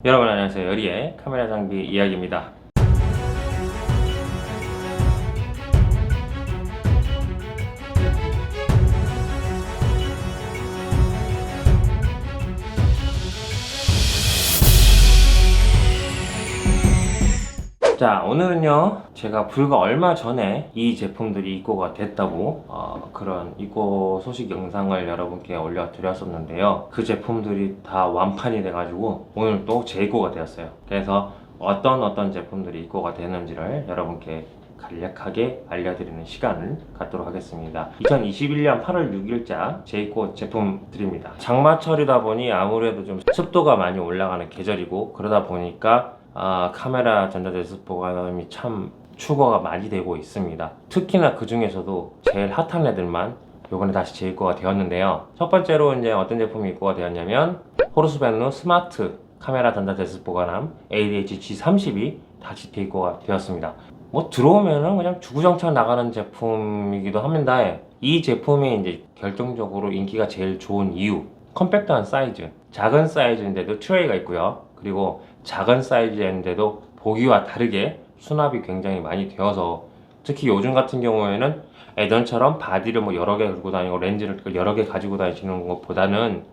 여러분 안녕하세요. 여리의 카메라 장비 이야기입니다. 자, 오늘은요 제가 불과 얼마 전에 이 제품들이 입고가 됐다고 그런 입고 소식 영상을 여러분께 올려드렸었는데요. 그 제품들이 다 완판이 돼가지고 오늘 또 재입고가 되었어요. 그래서 어떤 제품들이 입고가 되는지를 여러분께 간략하게 알려드리는 시간을 갖도록 하겠습니다. 2021년 8월 6일자 재입고 제품들입니다. 장마철이다 보니 아무래도 좀 습도가 많이 올라가는 계절이고, 그러다 보니까 카메라 전자제습 보관함이 참 추가가 많이 되고 있습니다. 특히나 그 중에서도 제일 핫한 애들만 요번에 다시 재입고가 되었는데요. 첫 번째로 이제 어떤 제품이 입고가 되었냐면 호르스벤누 스마트 카메라 전자제습 보관함 ADH-G30이 다시 재입고가 되었습니다. 뭐 들어오면은 그냥 주구장창 나가는 제품이기도 합니다. 이 제품이 이제 결정적으로 인기가 제일 좋은 이유, 컴팩트한 사이즈, 작은 사이즈인데도 트레이가 있고요. 그리고 작은 사이즈인데도 보기와 다르게 수납이 굉장히 많이 되어서, 특히 요즘 같은 경우에는 예전처럼 바디를 뭐 여러 개 들고 다니고 렌즈를 여러 개 가지고 다니시는 것보다는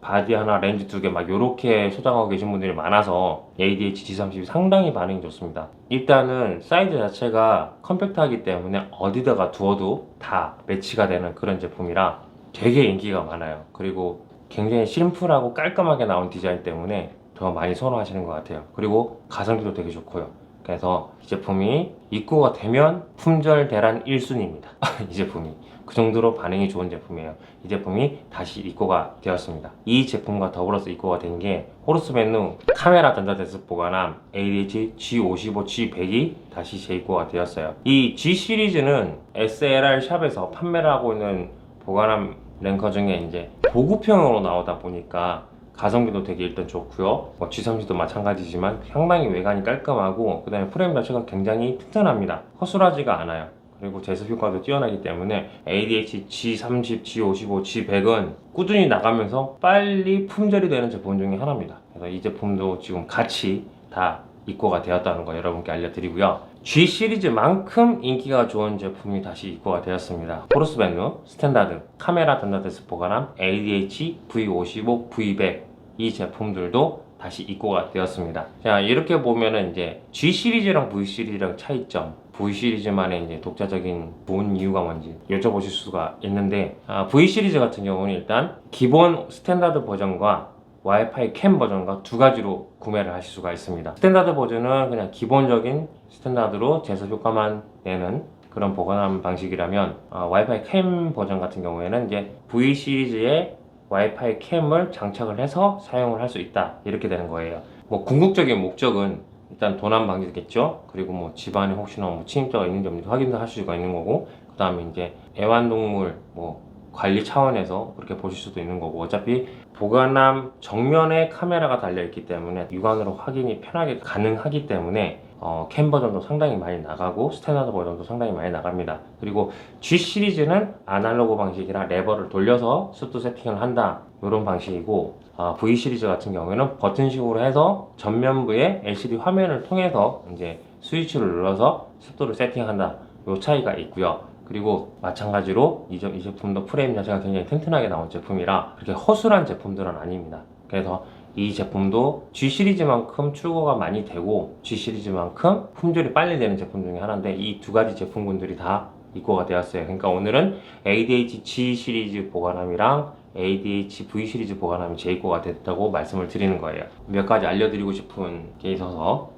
바디 하나, 렌즈 두 개 막 요렇게 소장하고 계신 분들이 많아서 ADH-G30이 상당히 반응이 좋습니다. 일단은 사이즈 자체가 컴팩트하기 때문에 어디다가 두어도 다 매치가 되는 그런 제품이라 되게 인기가 많아요. 그리고 굉장히 심플하고 깔끔하게 나온 디자인 때문에 더 많이 선호하시는 것 같아요. 그리고 가성비도 되게 좋고요. 그래서 이 제품이 입고가 되면 품절 대란 1순위입니다. 이 제품이 그 정도로 반응이 좋은 제품이에요. 이 제품이 다시 입고가 되었습니다. 이 제품과 더불어서 입고가 된 게 호르스벤누 카메라 전자제습 보관함 ADH-G55, G100이 다시 재입고가 되었어요. 이 G 시리즈는 SLR 샵에서 판매를 하고 있는 보관함 랭커 중에 이제 보급형으로 나오다 보니까 가성비도 되게 일단 좋고요. G30도 마찬가지지만 상당히 외관이 깔끔하고, 그 다음에 프레임 자체가 굉장히 튼튼합니다. 허술하지가 않아요. 그리고 제습 효과도 뛰어나기 때문에 ADH-G30, G55, G100은 꾸준히 나가면서 빨리 품절이 되는 제품 중에 하나입니다. 그래서 이 제품도 지금 같이 다 입고가 되었다는 거 여러분께 알려드리고요. G 시리즈만큼 인기가 좋은 제품이 다시 입고가 되었습니다. 호르스벤누 스탠다드 카메라 전자제습 보관함 ADH V55, V100 이 제품들도 다시 입고가 되었습니다. 자, 이렇게 보면은 이제 G 시리즈랑 V 시리즈랑 차이점, V 시리즈만의 이제 독자적인 좋은 이유가 뭔지 여쭤보실 수가 있는데, V 시리즈 같은 경우는 일단 기본 스탠다드 버전과 와이파이 캠 버전과 두 가지로 구매를 하실 수가 있습니다. 스탠다드 버전은 그냥 기본적인 스탠다드로 제습 효과만 내는 그런 보관함 방식이라면, 와이파이 캠 버전 같은 경우에는 이제 V 시리즈의 와이파이 캠을 장착을 해서 사용을 할 수 있다, 이렇게 되는 거예요. 뭐 궁극적인 목적은 일단 도난 방지겠죠. 그리고 뭐 집안에 혹시나 뭐 침입자가 있는지 없는지 확인도 할 수가 있는 거고, 그 다음에 이제 애완동물 뭐 관리 차원에서 그렇게 보실 수도 있는 거고, 어차피 보관함 정면에 카메라가 달려있기 때문에 육안으로 확인이 편하게 가능하기 때문에 캠 버전도 상당히 많이 나가고 스탠다드 버전도 상당히 많이 나갑니다. 그리고 G 시리즈는 아날로그 방식이라 레버를 돌려서 습도 세팅을 한다, 이런 방식이고, V 시리즈 같은 경우에는 버튼식으로 해서 전면부에 LCD 화면을 통해서 이제 스위치를 눌러서 습도를 세팅한다, 요 차이가 있고요. 그리고 마찬가지로 이 제품도 프레임 자체가 굉장히 튼튼하게 나온 제품이라 그렇게 허술한 제품들은 아닙니다. 그래서 이 제품도 G 시리즈만큼 출고가 많이 되고 G 시리즈만큼 품절이 빨리 되는 제품 중에 하나인데, 이 두 가지 제품군들이 다 입고가 되었어요. 그러니까 오늘은 ADH-G 시리즈 보관함이랑 ADH-V 시리즈 보관함이 재입고가 됐다고 말씀을 드리는 거예요. 몇 가지 알려드리고 싶은 게 있어서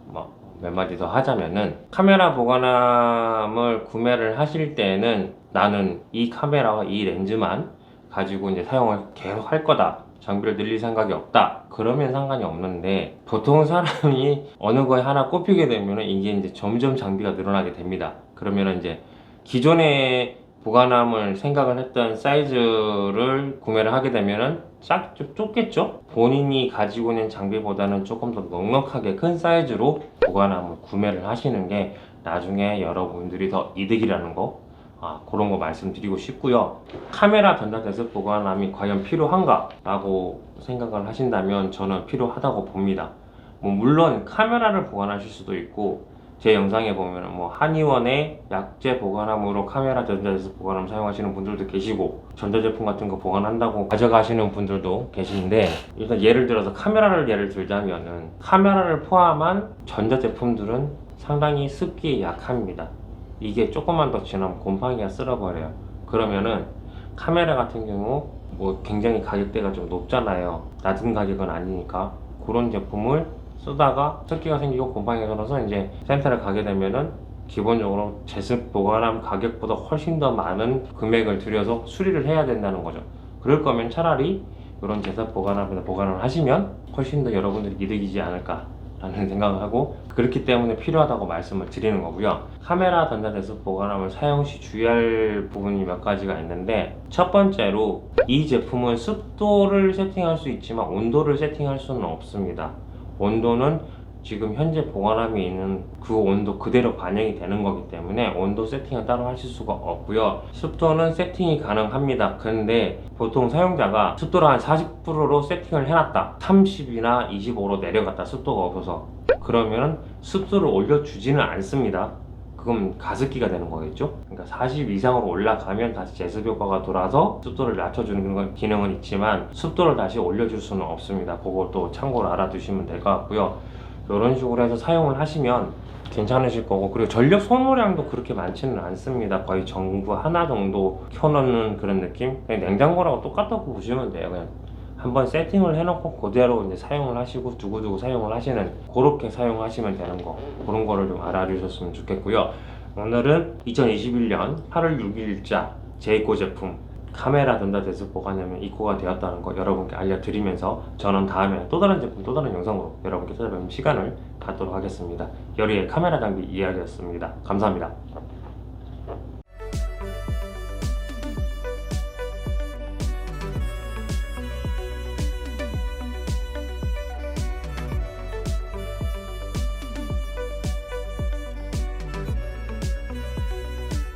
몇 마디 더 하자면은, 카메라 보관함을 구매를 하실 때는 나는 이 카메라와 이 렌즈만 가지고 이제 사용을 계속 할 거다, 장비를 늘릴 생각이 없다, 그러면 상관이 없는데, 보통 사람이 어느 거에 하나 꼽히게 되면은 이게 이제 점점 장비가 늘어나게 됩니다. 그러면은 이제 기존에 보관함을 생각을 했던 사이즈를 구매를 하게 되면은 좀 좁겠죠? 본인이 가지고 있는 장비보다는 조금 더 넉넉하게 큰 사이즈로 보관함을 구매를 하시는 게 나중에 여러분들이 더 이득이라는 거, 그런 거 말씀드리고 싶고요. 카메라 전자제습 보관함이 과연 필요한가 라고 생각을 하신다면 저는 필요하다고 봅니다. 뭐 물론 카메라를 보관하실 수도 있고, 제 영상에 보면은 뭐 한의원의 약재 보관함으로 카메라 전자제품 보관함 사용하시는 분들도 계시고, 전자제품 같은 거 보관한다고 가져가시는 분들도 계시는데, 일단 예를 들어서 카메라를 예를 들자면은 카메라를 포함한 전자제품들은 상당히 습기에 약합니다. 이게 조금만 더 지나면 곰팡이가 쓸어버려요. 그러면은 카메라 같은 경우 뭐 굉장히 가격대가 좀 높잖아요. 낮은 가격은 아니니까 그런 제품을 쓰다가 습기가 생기고 곰팡이가 들어서 이제 센터를 가게 되면은 기본적으로 제습 보관함 가격보다 훨씬 더 많은 금액을 들여서 수리를 해야 된다는 거죠. 그럴 거면 차라리 이런 제습 보관함에서 보관을 하시면 훨씬 더 여러분들이 이득이지 않을까라는 생각을 하고, 그렇기 때문에 필요하다고 말씀을 드리는 거고요. 카메라 전자제습 보관함을 사용 시 주의할 부분이 몇 가지가 있는데, 첫 번째로 이 제품은 습도를 세팅할 수 있지만 온도를 세팅할 수는 없습니다. 온도는 지금 현재 보관함에 있는 그 온도 그대로 반영이 되는 거기 때문에 온도 세팅은 따로 하실 수가 없고요. 습도는 세팅이 가능합니다. 근데 보통 사용자가 습도를 한 40%로 세팅을 해놨다, 30이나 25로 내려갔다, 습도가 없어서, 그러면 습도를 올려주지는 않습니다. 그럼 가습기가 되는 거겠죠. 그러니까 40 이상으로 올라가면 다시 제습 효과가 돌아서 습도를 낮춰주는 그런 기능은 있지만 습도를 다시 올려줄 수는 없습니다. 그것도 참고로 알아두시면 될 것 같고요. 이런 식으로 해서 사용을 하시면 괜찮으실 거고, 그리고 전력 소모량도 그렇게 많지는 않습니다. 거의 전구 하나 정도 켜놓는 그런 느낌? 그냥 냉장고라고 똑같다고 보시면 돼요. 그냥 한번 세팅을 해놓고 그대로 이제 사용을 하시고 두고두고 사용을 하시는, 그렇게 사용하시면 되는 거, 그런 거를 좀 알아주셨으면 좋겠고요. 오늘은 2021년 8월 6일자 제이코 제품 카메라 전자제습 보관함에 입고가 되었다는 거 여러분께 알려드리면서, 저는 다음에 또 다른 제품, 또 다른 영상으로 여러분께 찾아뵙는 시간을 갖도록 하겠습니다. 여리의 카메라 장비 이야기였습니다. 감사합니다.